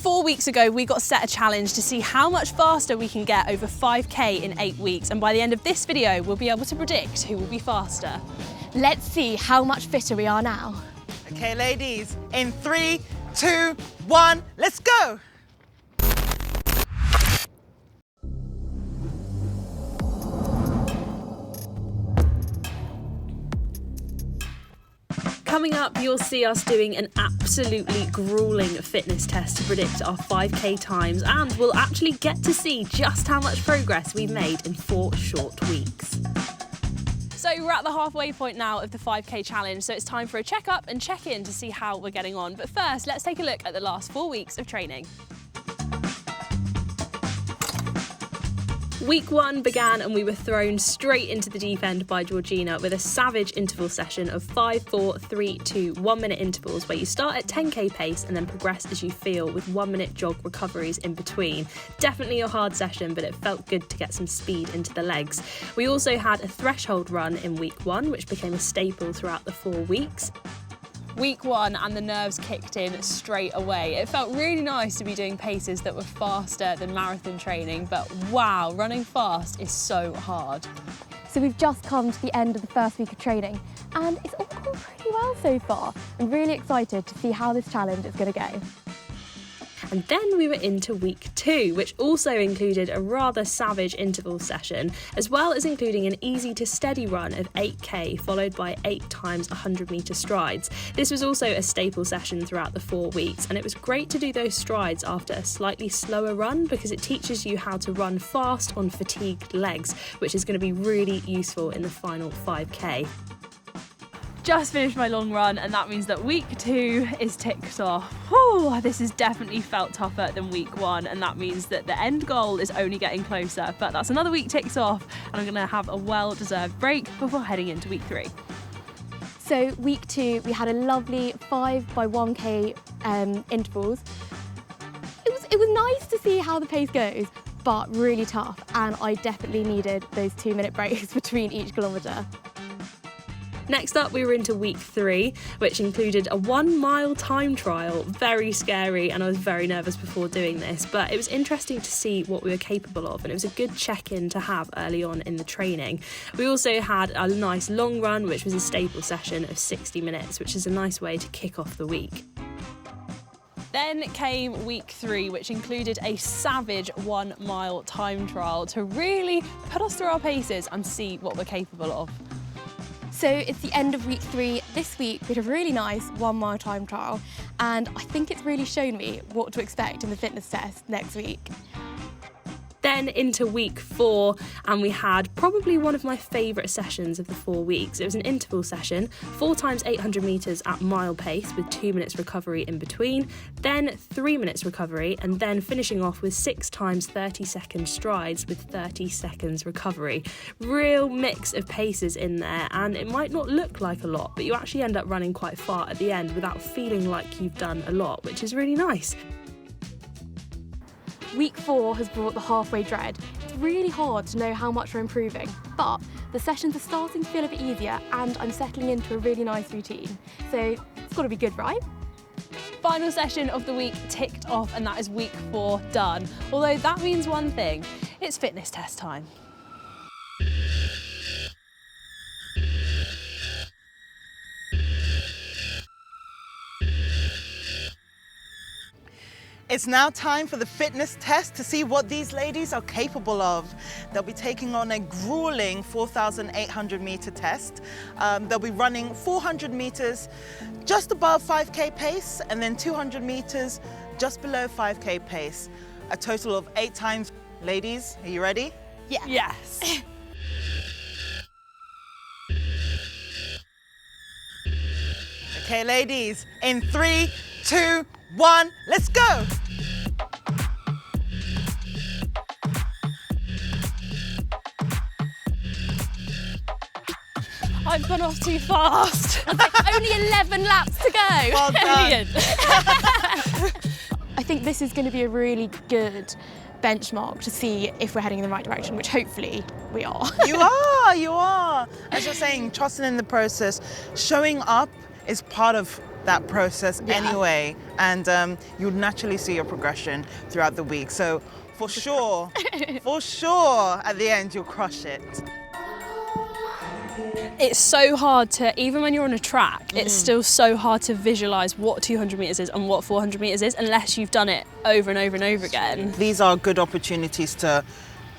4 weeks ago, we got set a challenge to see how much faster we can get over 5K in 8 weeks. And by the end of this video, we'll be able to predict who will be faster. Let's see how much fitter we are now. Okay, ladies, in 3, 2, 1, let's go! Coming up, you'll see us doing an absolutely gruelling fitness test to predict our 5K times, and we'll actually get to see just how much progress we've made in 4 short weeks. So we're at the halfway point now of the 5K challenge, so it's time for a check-up and check-in to see how we're getting on. But first, let's take a look at the last 4 weeks of training. Week 1 began and we were thrown straight into the deep end by Georgina with a savage interval session of 5, 4, 3, 2, 1 minute intervals where you start at 10k pace and then progress as you feel with 1 minute jog recoveries in between. Definitely a hard session, but it felt good to get some speed into the legs. We also had a threshold run in week 1, which became a staple throughout the 4 weeks. Week 1 and the nerves kicked in straight away. It felt really nice to be doing paces that were faster than marathon training, but wow, running fast is so hard. So we've just come to the end of the first week of training and it's all gone pretty well so far. I'm really excited to see how this challenge is going to go. And then we were into week 2, which also included a rather savage interval session, as well as including an easy to steady run of 8k followed by 8 times 100 metre strides. This was also a staple session throughout the 4 weeks, and it was great to do those strides after a slightly slower run because it teaches you how to run fast on fatigued legs, which is going to be really useful in the final 5k. Just finished my long run and that means that week 2 is ticked off. Whew, this has definitely felt tougher than week 1 and that means that the end goal is only getting closer, but that's another week ticked off and I'm going to have a well-deserved break before heading into week 3. So week 2 we had a lovely 5 by 1k intervals. It was nice to see how the pace goes, but really tough, and I definitely needed those 2-minute breaks between each kilometre. Next up, we were into week 3, which included a 1 mile time trial. Very scary, and I was very nervous before doing this, but it was interesting to see what we were capable of, and it was a good check-in to have early on in the training. We also had a nice long run, which was a staple session of 60 minutes, which is a nice way to kick off the week. Then came week 3, which included a savage 1 mile time trial to really put us through our paces and see what we're capable of. So it's the end of week 3. This week we had a really nice 1 mile time trial and I think it's really shown me what to expect in the fitness test next week. Then into week 4 and we had probably one of my favourite sessions of the 4 weeks. It was an interval session, 4 times 800 metres at mile pace with 2 minutes recovery in between, then 3 minutes recovery and then finishing off with 6 times 30-second strides with 30 seconds recovery. Real mix of paces in there and it might not look like a lot, but you actually end up running quite far at the end without feeling like you've done a lot, which is really nice. Week 4 has brought the halfway dread. It's really hard to know how much we're improving, but the sessions are starting to feel a bit easier and I'm settling into a really nice routine. So it's got to be good, right? Final session of the week ticked off and that is week 4 done. Although that means one thing, it's fitness test time. It's now time for the fitness test to see what these ladies are capable of. They'll be taking on a gruelling 4,800 metre test. They'll be running 400 metres just above 5k pace and then 200 metres just below 5k pace. A total of 8 times. Ladies, are you ready? Yeah. Yes. Okay, ladies, in 3, 2, 1, let's go! I've gone off too fast. Only 11 laps to go. Well done. I think this is going to be a really good benchmark to see if we're heading in the right direction, which hopefully we are. You are. As you're saying, trusting in the process, showing up is part of that process anyway, and you'll naturally see your progression throughout the week. So for sure, at the end you'll crush it. It's so hard to, even when you're on a track, it's still so hard to visualise what 200 metres is and what 400 metres is unless you've done it over and over and over again. These are good opportunities to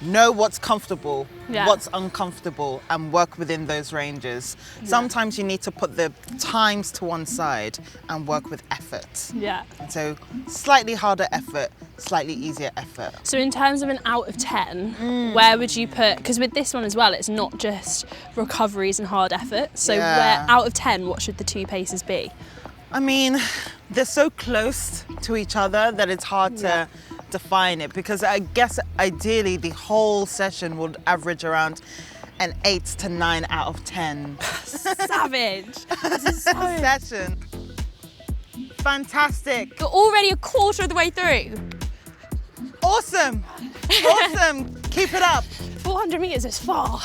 know what's comfortable, what's uncomfortable, and work within those ranges. Sometimes you need to put the times to one side and work with effort. Yeah. So slightly harder effort, slightly easier effort. So in terms of an out of 10, where would you put, because with this one as well, it's not just recoveries and hard effort. So where, out of 10, what should the two paces be? I mean, they're so close to each other that it's hard to define it, because I guess ideally the whole session would average around an 8 to 9 out of 10. Savage. This is so... session. Fantastic. You're already a quarter of the way through. Awesome. Awesome. Keep it up. 400 metres is far.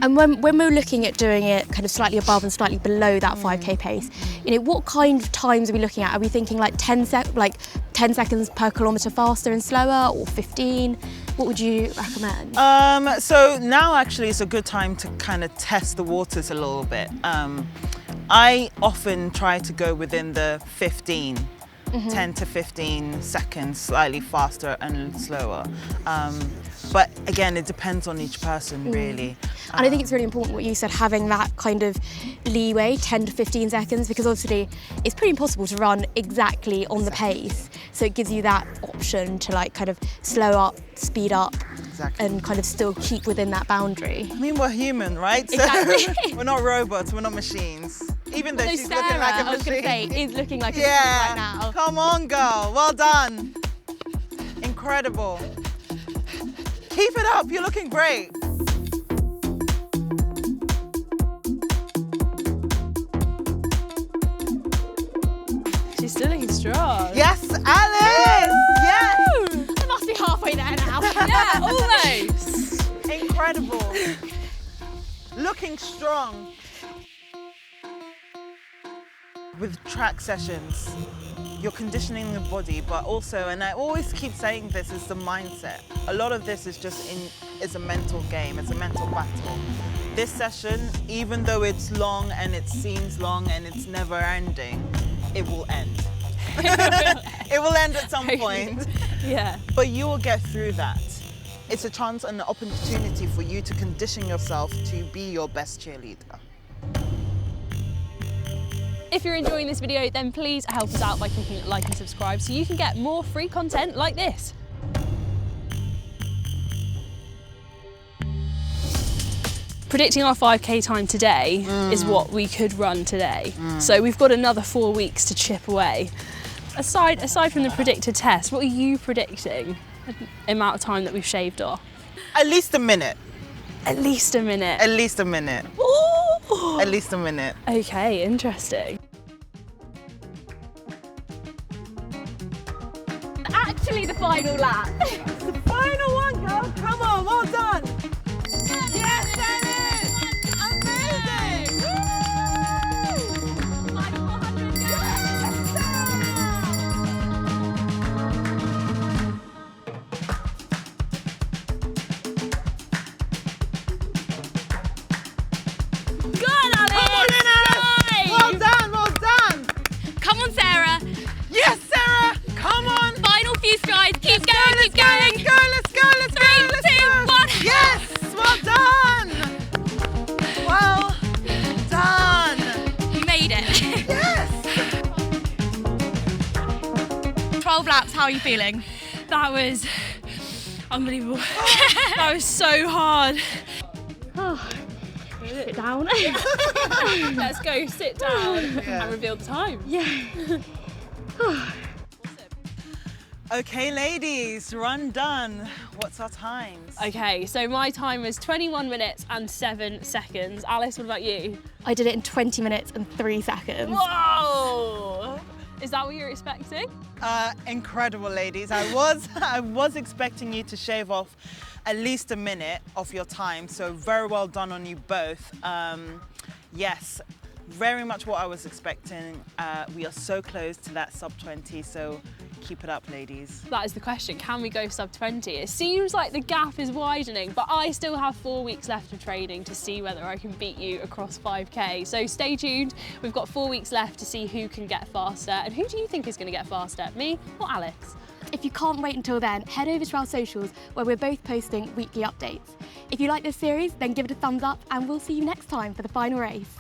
And when we're looking at doing it kind of slightly above and slightly below that 5K pace, you know, what kind of times are we looking at? Are we thinking like 10 seconds per kilometre faster and slower, or 15? What would you recommend? So now actually is a good time to kind of test the waters a little bit. I often try to go within the 15. 10 to 15 seconds, slightly faster and slower. But again, it depends on each person, really. And I think it's really important what you said, having that kind of leeway, 10 to 15 seconds, because obviously it's pretty impossible to run exactly on the pace. So it gives you that option to like kind of slow up, speed up, and kind of still keep within that boundary. I mean, we're human, right? Exactly. We're not robots, we're not machines. Even though she's Sarah, looking like a machine. I was going to say, is looking like a machine right now. Come on, girl. Well done. Incredible. Keep it up. You're looking great. She's still looking strong. Yes, Alice. Yes. I must be halfway there now. Yeah, almost. Incredible. Looking strong. With track sessions, you're conditioning the body, but also, and I always keep saying this, is the mindset. A lot of this is it's a mental game, it's a mental battle. This session, even though it's long and it seems long and it's never ending, it will end. It will end at some point. Yeah. But you will get through that. It's a chance and an opportunity for you to condition yourself to be your best cheerleader. If you're enjoying this video, then please help us out by clicking like and subscribe so you can get more free content like this. Predicting our 5K time today is what we could run today. So we've got another 4 weeks to chip away. Aside from the predictor test, what are you predicting the amount of time that we've shaved off? At least a minute. At least a minute. At least a minute. Ooh. At least a minute. Okay, interesting. Actually, the final lap. The final one, girl. Come on, well done. Yes, Dennis! Amazing! Woo! Final 400 Good, Alice! Come on in, Alice! Well done, well done! Come on, Sarah. Yes, Sarah! Come on! Final few strides. Keep going, keep going. Let's go, let's go, let's go! 3, Let's 2, go. 1. Yes! Well done! Well done! You made it. Yes! 12 laps, how are you feeling? That was unbelievable. That was so hard. Sit down. Let's go sit down and reveal the time. Yeah. Okay, ladies, run done. What's our times? Okay, so my time was 21 minutes and 7 seconds. Alice, what about you? I did it in 20 minutes and 3 seconds. Whoa! Is that what you're expecting? Incredible, ladies. I was expecting you to shave off at least a minute of your time, so very well done on you both. Yes, very much what I was expecting. We are so close to that sub 20, so keep it up, ladies. That is the question, can we go sub 20? It seems like the gap is widening, but I still have 4 weeks left of training to see whether I can beat you across 5K. So stay tuned, we've got 4 weeks left to see who can get faster. And who do you think is going to get faster, me or Alex? If you can't wait until then, head over to our socials where we're both posting weekly updates. If you like this series, then give it a thumbs up and we'll see you next time for the final race.